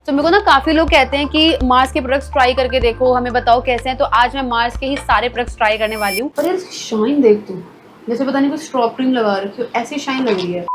तो मेरे को ना काफी लोग कहते हैं कि मार्स के प्रोडक्ट्स ट्राई करके देखो, हमें बताओ कैसे हैं। तो आज मैं मार्स के ही सारे प्रोडक्ट्स ट्राई करने वाली हूँ। और यार शाइन देख तू, जैसे पता नहीं कुछ स्ट्रॉ क्रीम लगा रखी हो, ऐसी शाइन लग रही है।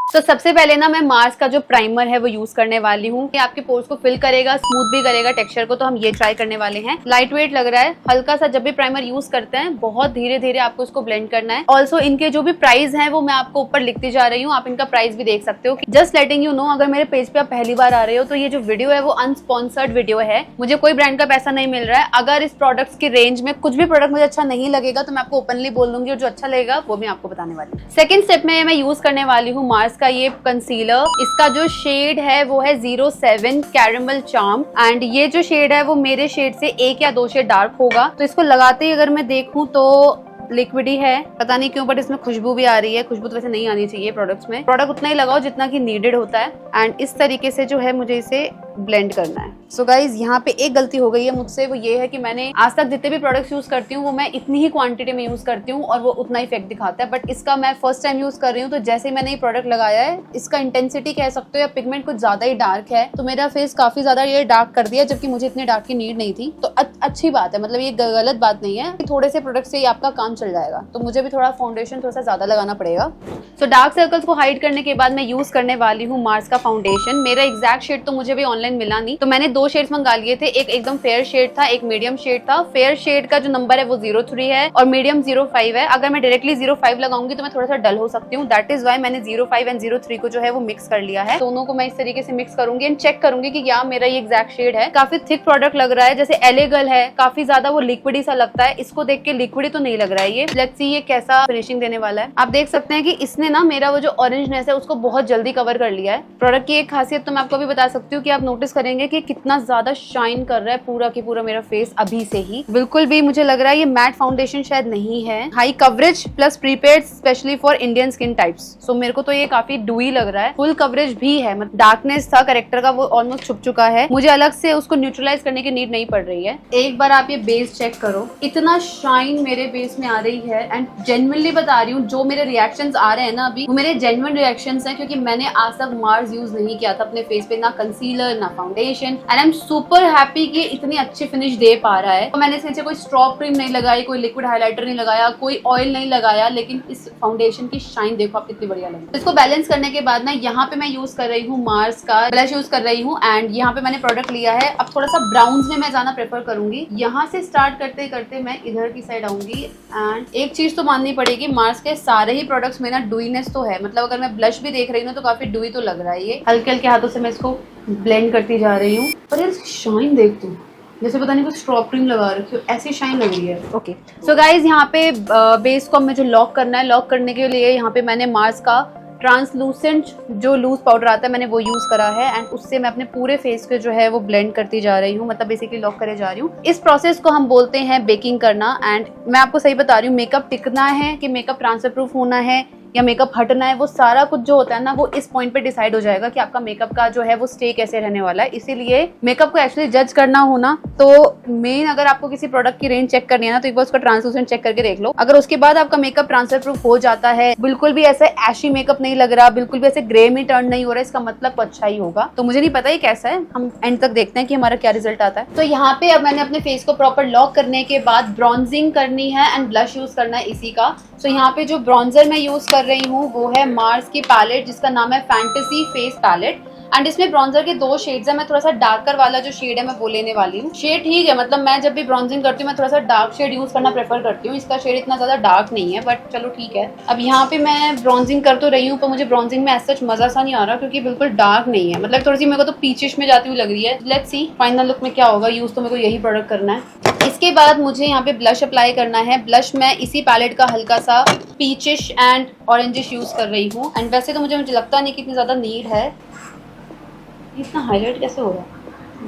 तो सबसे पहले ना मैं मार्स का जो प्राइमर है वो यूज करने वाली हूँ। ये आपके पोर्स को फिल करेगा, स्मूथ भी करेगा टेक्सचर को, तो हम ये ट्राई करने वाले हैं। लाइट वेट लग रहा है, हल्का सा। जब भी प्राइमर यूज करते हैं बहुत धीरे धीरे आपको इसको ब्लेंड करना है। ऑल्सो इनके जो भी प्राइस है वो मैं आपको ऊपर लिखती जा रही हूँ, आप इनका प्राइस भी देख सकते हो। जस्ट लेटिंग यू नो, अगर मेरे पेज पे आप पहली बार आ रहे हो तो ये जो वीडियो है वो अनस्पॉन्सर्ड वीडियो है, मुझे कोई ब्रांड का पैसा नहीं मिल रहा है। अगर इस प्रोडक्ट्स की रेंज में कुछ भी प्रोडक्ट मुझे अच्छा नहीं लगेगा तो मैं आपको ओपनली बोल दूंगी, और जो अच्छा लगेगा वो मैं आपको बताने वाली हूँ। सेकंड स्टेप में मैं यूज करने वाली हूँ मार्स का ये कंसीलर। इसका जो शेड है वो है 07 कैरेमल चार्म, एंड ये जो शेड है वो मेरे शेड से 1 या 2 शेड डार्क होगा। तो इसको लगाते ही अगर मैं देखूं तो लिक्विड ही है, पता नहीं क्यों, बट इसमें खुशबू भी आ रही है। खुशबू तो वैसे नहीं आनी चाहिए प्रोडक्ट्स में, प्रोडक्ट उतना ही लगाओ जितना कि नीडेड होता है। एंड इस तरीके से जो है मुझे इसे ब्लेंड करना है। सो गाइज यहाँ पे एक गलती हो गई है मुझसे, वो ये है कि मैंने आज तक जितने भी प्रोडक्ट्स यूज करती हूँ वो मैं इतनी ही क्वांटिटी में यूज करती हूँ और वो उतना इफेक्ट दिखाता है। बट इसका मैं फर्स्ट टाइम यूज कर रही हूँ, तो जैसे ही मैंने ये प्रोडक्ट लगाया है, इसका इंटेंसिटी कह सकते हो या पिगमेंट कुछ ज्यादा ही डार्क है, तो मेरा फेस काफी ज्यादा ये डार्क कर दिया, जबकि मुझे इतने डार्क की नीड नहीं थी। तो अच्छी बात है, मतलब ये गलत बात नहीं है। थोड़े से प्रोडक्ट से ही आपका काम चल जाएगा। तो मुझे भी थोड़ा फाउंडेशन थोड़ा सा ज्यादा लगाना पड़ेगा। सो डार्क सर्कल्स को हाइड करने के बाद मैं यूज करने वाली हूँ मार्स का फाउंडेशन। मेरा एग्जैक्ट शेड तो मुझे भी ऑनलाइन मिला नहीं, तो मैंने 2 शेड्स मंगा लिए थे। एक एकदम फेयर शेड था, एक मीडियम शेड था। फेयर शेड का जो नंबर है वो 03 है और मीडियम 05 है। अगर मैं डायरेक्टली 05 लगाऊंगी तो मैं थोड़ा सा डल हो सकती हूँ। दैट इज वाई मैंने 05 एंड 03 को जो है वो मिक्स कर लिया है। दोनों को मैं इस तरीके से मिक्स करूंगी एंड चेक करूंगी कि क्या मेरा ये एग्जैक्ट शेड है। काफी थिक प्रोडक्ट लग रहा है, जैसे एलेगल है, काफी ज्यादा वो लिक्विडी सा लगता है। इसको देख के लिक्विडी तो नहीं लग रहा है ये। लेट्स सी ये कैसा फिनिशिंग देने वाला है। आप देख सकते हैं कि इसने ना मेरा वो जो ऑरेंजनेस है उसको बहुत जल्दी कवर कर लिया है। प्रोडक्ट की एक खासियत तो मैं आपको भी बता सकती हूँ कि आप नोटिस करेंगे कि कितना ज्यादा शाइन कर रहा है पूरा की पूरा मेरा फेस अभी से ही। बिल्कुल भी मुझे लग रहा है ये मैट फाउंडेशन शायद नहीं है। High coverage plus prepaid specially for Indian skin types. So मेरे को तो ये काफी डूई लग रहा है। फुल कवरेज भी है, मतलब डार्कनेस था कैरेक्टर का वो ऑलमोस्ट छुप चुका है। मुझे अलग से उसको न्यूट्रलाइज करने की नीड नहीं पड़ रही है। एक बार आप ये बेस चेक करो, इतना शाइन मेरे बेस में आ रही है। एंड जेन्युइनली बता रही हूँ, जो मेरे रिएक्शंस आ रहे हैं ना अभी, वो मेरे जेन्युइन रिएक्शंस हैं, क्योंकि मैंने आज तक मार्स यूज नहीं किया था अपने फेस पे, ना कंसीलर ना foundation. And I am super happy कि इतनी अच्छी फिनिश दे पा रहा है। तो मैंने इसके नीचे कोई स्ट्रॉ क्रीम नहीं लगाई, कोई लिक्विड हाइलाइटर नहीं लगाया, कोई ऑयल नहीं लगाया, लेकिन इस फाउंडेशन की शाइन देखो आप कितनी बढ़िया लगी। इसको बैलेंस करने के बाद ना यहाँ पे मैं यूज कर रही हूँ मार्स का ब्लश यूज कर रही हूँ। एंड यहाँ पे मैंने प्रोडक्ट लिया है। अब थोड़ा सा ब्राउन्स में मैं जाना प्रेफर करूंगी। यहाँ से स्टार्ट करते करते मैं इधर की साइड आऊंगी। एंड एक चीज तो माननी पड़ेगी, मार्स के सारे ही प्रोडक्ट्स में ना डूईनेस तो है। मतलब अगर मैं ब्लश भी देख रही हूँ तो काफी डूई तो लग रहा है ये। हल्के हल्के हाथों से मैं इसको ब्लेंड करती जा रही हूँ। पर यार शाइन देख तू, जैसे पता नहीं कुछ स्ट्रॉ क्रीम लगा रखी हो, ऐसी शाइन लग रही है। ओके सो गाइज यहाँ पे बेस को मुझे लॉक करना है। लॉक करने के लिए यहाँ पे मैंने मार्स का ट्रांसलूसेंट जो लूज पाउडर आता है मैंने वो यूज करा है। एंड उससे मैं अपने पूरे फेस को जो है वो ब्लेंड करती जा रही हूँ, मतलब बेसिकली लॉक करे जा रही हूँ। इस प्रोसेस को हम बोलते हैं बेकिंग करना। एंड मैं आपको सही बता रही हूँ, मेकअप टिकना है कि मेकअप ट्रांसफर प्रूफ होना है या मेकअप हटना है, वो सारा कुछ जो होता है ना वो इस पॉइंट पे डिसाइड हो जाएगा कि आपका मेकअप का जो है वो स्टे कैसे रहने वाला है। इसीलिए मेकअप को एक्चुअली जज करना हो ना, तो मेन अगर आपको किसी प्रोडक्ट की रेंज चेक करनी है ना, तो एक बार उसका ट्रांसलूसेंट चेक करके देख लो। अगर उसके बाद आपका मेकअप ट्रांसफर प्रूफ हो जाता है, बिल्कुल भी ऐसा एशी मेकअप नहीं लग रहा, बिल्कुल भी ऐसे ग्रे में टर्न नहीं हो रहा, इसका मतलब तो अच्छा ही होगा। तो मुझे नहीं पता ये कैसा है, हम एंड तक देखते हैं कि हमारा क्या रिजल्ट आता है। तो यहाँ पे अब मैंने अपने फेस को प्रॉपर लॉक करने के बाद ब्रॉन्जिंग करनी है एंड ब्लश यूज करना है इसी का। सो यहाँ पे जो ब्रॉन्जर मैं यूज कर रही हूँ वो है मार्स की पैलेट, जिसका नाम है फैंटेसी फेस पैलेट। एंड इसमें ब्रॉन्जर के 2 शेड्स है। मैं थोड़ा सा डार्कर वाला जो शेड है मैं वो लेने वाली हूँ। शेड ठीक है, मतलब मैं जब भी ब्रॉन्जिंग करती हूँ मैं थोड़ा सा डार्क शेड यूज करना प्रेफर करती हूँ। इसका शेड इतना ज्यादा डार्क नहीं है, बट चलो ठीक है। अब यहाँ पे मैं ब्रॉन्जिंग कर तो रही हूँ, पर मुझे ब्रॉन्जिंग में ऐसा मजा सा नहीं आ रहा, क्योंकि बिल्कुल डार्क नहीं है। मतलब थोड़ी सी मेरे को तो पीचिश में जाती हुई लग रही है। लेट्स सी फाइनल लुक में क्या होगा। यूज तो मेरे को यही प्रोडक्ट करना है। इसके बाद मुझे यहाँ पे ब्लश अप्लाई करना है। ब्लश मैं इसी पैलेट का हल्का सा पीचिश एंड ऑरेंजिश यूज कर रही हूँ। एंड वैसे तो मुझे लगता नहीं कि इतनी ज्यादा नीड है। इतना हाईलाइट कैसे हो रहा है?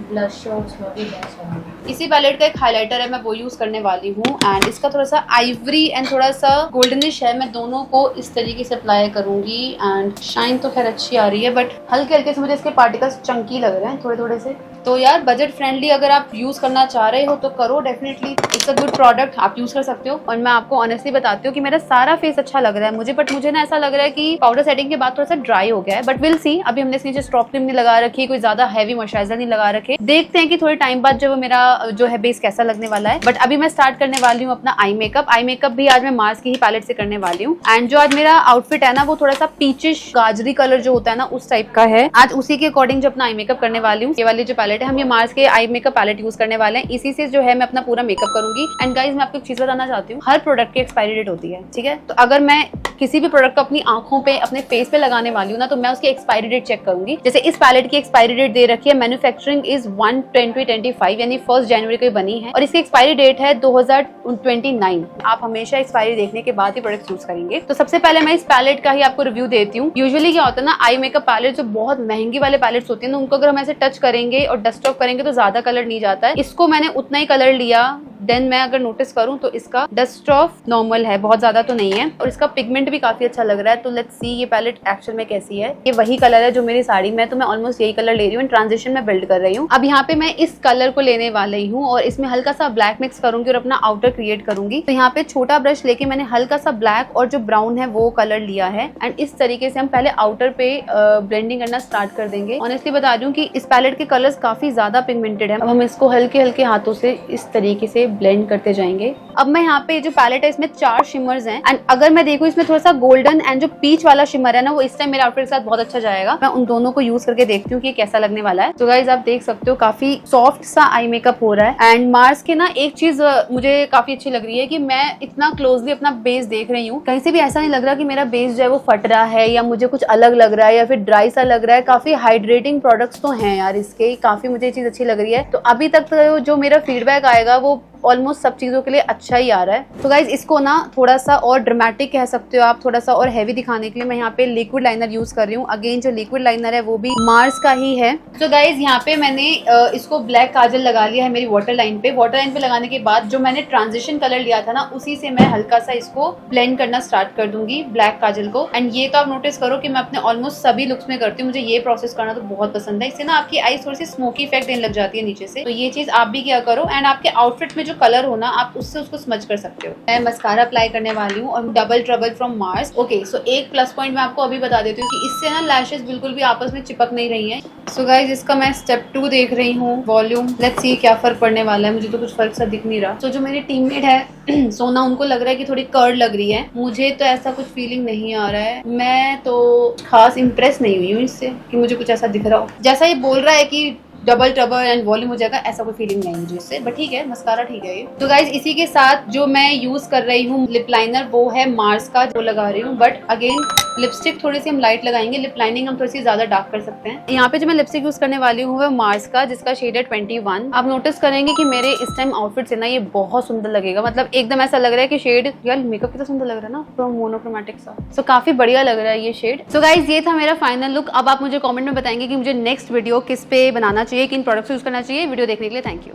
इसी पैलेट का एक हाइलाइटर है, मैं वो यूज करने वाली हूँ एंड इसका थोड़ा सा आइवरी एंड थोड़ा सा गोल्डनिश है। मैं दोनों को इस तरीके से अप्लाई करूंगी एंड शाइन तो खैर अच्छी आ रही है बट हल्के हल्के से मुझे इसके पार्टिकल्स चंकी लग रहे हैं थोड़े थोड़े से। तो यार बजट फ्रेंडली अगर आप यूज करना चाह रहे हो तो करो, definitely it's a good product, आप यूज कर सकते हो। और मैं आपको ऑनेस्टली बताती हूँ कि मेरा सारा फेस अच्छा लग रहा है मुझे, बट मुझे ना ऐसा लग रहा है कि पाउडर सेटिंग के बाद थोड़ा सा ड्राई हो गया है, बट विल सी। अभी हमने इसके नीचे स्ट्रॉप क्रीम नहीं लगा रखी, कोई ज्यादा हैवी मॉइस्चराइजर नहीं लगा रखे, देखते हैं कि थोड़े टाइम बाद जो मेरा जो है बेस कैसा लगने वाला है। बट अभी मैं स्टार्ट करने वाली हूँ अपना आई मेकअप भी आज मैं मार्स की ही पैलेट से करने वाली हूँ। एंड जो आज मेरा आउटफिट है ना वो थोड़ा सा पीचिश गाजरी कलर जो होता है ना उस टाइप का है। आज उसी के अकॉर्डिंग जो अपना आई मेकअप करने वाली हूँ, ये वाली जो पैलेट है, हम ये मार्स के आई मेकअप पैलेट यूज करने वाले हैं, इसी से जो है मैं अपना पूरा मेकअप करूंगी। एंड गाइज मैं आपको एक चीज बताना चाहती हूँ, हर प्रोडक्ट की एक्सपायरी डेट होती है, ठीक है। तो अगर मैं किसी भी प्रोडक्ट को अपनी आंखों पे अपने फेस पे लगाने वाली हूँ ना तो मैं उसकी एक्सपायरी डेट चेक करूंगी। जैसे इस पैलेट की एक्सपायरी डेट दे रखी है मैन्युफैक्चरिंग इज 1/20/25 यानी 1 जनवरी को बनी है और इसकी एक्सपायरी डेट है 2029। आप हमेशा एक्सपायरी देखने के बाद ही प्रोडक्ट यूज करेंगे। तो सबसे पहले मैं इस पैलेट का ही आपको रिव्यू देती हूँ। यूजुअली क्या होता है ना, आई मेकअप पैलेट जो बहुत महंगी वाले पैलेट्स होते हैं ना उनको अगर हम ऐसे टच करेंगे और डस्ट ऑफ करेंगे तो ज्यादा कलर नहीं जाता है। इसको मैंने उतना ही कलर लिया, देन मैं अगर नोटिस करूं तो इसका डस्ट ऑफ नॉर्मल है, बहुत ज्यादा तो नहीं है और इसका पिगमेंट भी काफी अच्छा लग रहा है। तो लेट्स सी ये पैलेट एक्चुअल में कैसी है। ये वही कलर है जो मेरी साड़ी में, तो मैं ऑलमोस्ट यही कलर ले रही हूँ, ट्रांजिशन में बिल्ड कर रही हूँ। अब यहाँ पे मैं इस कलर को लेने वाली हूँ और इसमें हल्का सा ब्लैक मिक्स करूंगी और अपना आउटर क्रिएट करूंगी। तो यहाँ पे छोटा ब्रश लेके मैंने हल्का सा ब्लैक और जो ब्राउन है वो कलर लिया है एंड इस तरीके से हम पहले आउटर पे ब्लेंडिंग करना स्टार्ट कर देंगे। ऑनेस्टली बता दूं कि इस पैलेट के कलर्स काफी ज्यादा पिगमेंटेड है। अब हम इसको हल्के हल्के हाथों से इस तरीके से ब्लेंड करते जाएंगे। अब मैं यहाँ पे जो पैलेट है इसमें 4 शिमर्स हैं एंड अगर मैं देखूँ इसमें थोड़ा सा गोल्डन एंड जो पीच वाला शिमर है ना वो इस टाइम मेरे आउटफिट के साथ बहुत अच्छा जाएगा। मैं उन दोनों को यूज करके देखती हूँ कि कैसा लगने वाला है। तो गाइज आप देख सकते हो काफी सॉफ्ट सा आई मेकअप हो रहा है। एंड मार्स के ना एक चीज मुझे काफी अच्छी लग रही है कि मैं इतना क्लोजली अपना बेस देख रही हूँ, कहीं से भी ऐसा नहीं लग रहा कि मेरा बेस जो है वो फट रहा है या मुझे कुछ अलग लग रहा है या फिर ड्राई सा लग रहा है। काफी हाइड्रेटिंग प्रोडक्ट्स तो हैं यार इसके, काफी मुझे ये चीज अच्छी लग रही है। तो अभी तक जो मेरा फीडबैक आएगा वो ऑलमोस्ट सब चीजों के लिए अच्छा ही आ रहा है। तो गाइज इसको ना थोड़ा सा और ड्रामेटिक कह सकते हो आप, थोड़ा सा और हैवी दिखाने के लिए मैं यहाँ पे लिक्विड लाइनर यूज कर रही हूँ। अगेन जो लिक्विड लाइनर है वो भी मार्स का ही है। तो गाइज यहाँ पे मैंने इसको ब्लैक काजल लगा लिया है मेरी वाटर लाइन पे। वाटर लाइन पे लगाने के बाद जो मैंने ट्रांजिशन कलर लिया था ना उसी से मैं हल्का सा इसको ब्लेंड करना स्टार्ट कर दूंगी ब्लैक काजल को। एंड ये तो आप नोटिस करो कि मैं अपने ऑलमोस्ट सभी लुक्स में करती हूँ, मुझे ये प्रोसेस करना तो बहुत पसंद है। इससे ना आपकी आईज थोड़ी सी स्मोकी इफेक्ट देने लग जाती है नीचे से। तो ये चीज आप भी क्या करो एंड आपके आउटफिट में जो कलर हो ना आप उससे उसको स्मज कर सकते हो। मैं मस्कारा अप्लाई करने वाली हूँ और double trouble from Mars. Okay so एक प्लस पॉइंट मैं आपको अभी बता देती हूँ कि इससे ना लैशेस बिल्कुल भी आपस में चिपक नहीं रही हैं। सो गाइज इसका मैं स्टेप 2 देख रही हूँ, वॉल्यूम। लेट्स सी क्या फर्क पड़ने वाला है। मुझे तो कुछ फर्क सा दिख नहीं रहा। तो जो मेरी टीममेट है सोना, उनको लग रहा है कि थोड़ी कर्ड लग रही है, मुझे तो ऐसा कुछ फीलिंग नहीं आ रहा है। मैं तो खास इंप्रेस नहीं हुई हूँ इससे कि मुझे कुछ ऐसा दिख रहा हो। जैसा ये बोल रहा है कि डबल ट्रबल एंड वॉल्यूम हो जाएगा, ऐसा कोई फीलिंग नहीं मुझे इससे, बट ठीक है मस्कारा ठीक है ये। तो गाइज इसी के साथ जो मैं यूज कर रही हूँ लिप लाइनर वो है मार्स का, जो लगा रही हूँ। बट अगेन लिपस्टिक थोड़ी सी हम लाइट लगाएंगे, लिप लाइनिंग हम थोड़ी सी ज्यादा डार्क कर सकते हैं। यहाँ पे जो मैं लिपस्टिक यूज करने वाली हूँ वो मार्स का, जिसका शेड है 21। आप नोटिस करेंगे कि मेरे इस टाइम आउटफिट से ना ये बहुत सुंदर लगेगा, मतलब एकदम ऐसा लग रहा है कि शेड यार मेकअप कितना सुंदर लग रहा है ना, पूरा मोनोक्रोमैटिक सा। सो काफी बढ़िया लग रहा है ये शेड। सो गाइज ये था मेरा फाइनल लुक। अब आप मुझे कमेंट में बताएंगे कि मुझे नेक्स्ट वीडियो किस पे बनाना चाहिए, किन प्रोडक्ट्स यूज करना चाहिए। वीडियो देखने के लिए थैंक यू।